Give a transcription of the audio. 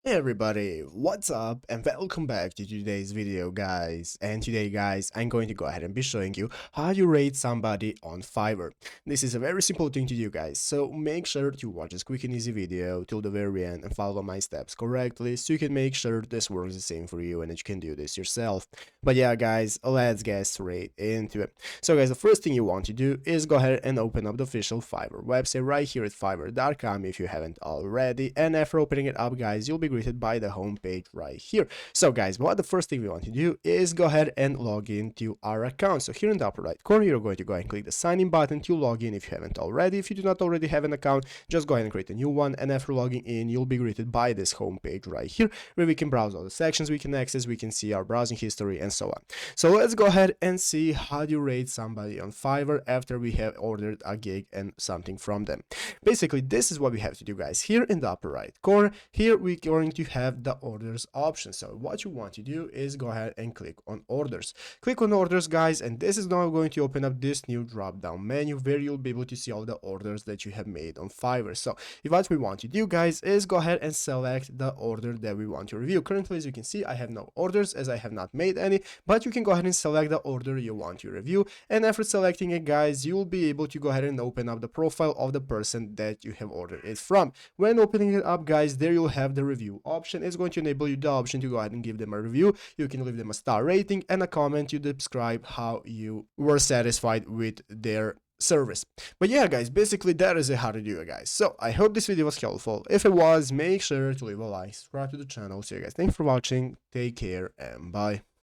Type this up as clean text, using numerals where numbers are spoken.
Hey everybody, what's up and welcome back to today's video guys. And today guys, I'm going to go ahead and be showing you how you rate somebody on Fiverr. This is a very simple thing to do guys, so make sure to watch this quick and easy video till the very end and follow my steps correctly so you can make sure this works the same for you and that you can do this yourself. But yeah guys, let's get straight into it. So guys, the first thing you want to do is go ahead and open up the official Fiverr website right here at fiverr.com if you haven't already, and after opening it up guys, you'll be greeted by the home page right here. So guys, what the first thing we want to do is go ahead and log into our account. So here in the upper right corner, you're going to go ahead and click the sign in button to log in if you haven't already. If you do not already have an account, just go ahead and create a new one, and after logging in, you'll be greeted by this home page right here where we can browse all the sections we can access, we can see our browsing history and so on. So let's go ahead and see how you rate somebody on Fiverr after we have ordered a gig and something from them. Basically, this is what we have to do guys. Here in the upper right corner, here we're going to have the orders option. So what you want to do is go ahead and click on orders. Click on orders guys, and this is now going to open up this new drop down menu where you'll be able to see all the orders that you have made on Fiverr. So what we want to do guys is go ahead and select the order that we want to review. Currently, as you can see, I have no orders as I have not made any, but you can go ahead and select the order you want to review, and after selecting it guys, you will be able to go ahead and open up the profile of the person that you have ordered it from. When opening it up guys, there you'll have the review option. It's going to enable you the option to go ahead and give them a review. You can leave them a star rating and a comment to describe how you were satisfied with their service. But yeah guys, basically that is how to do it guys. So I hope this video was helpful. If it was, make sure to leave a like, subscribe to the channel. So you guys, thanks for watching, take care and bye.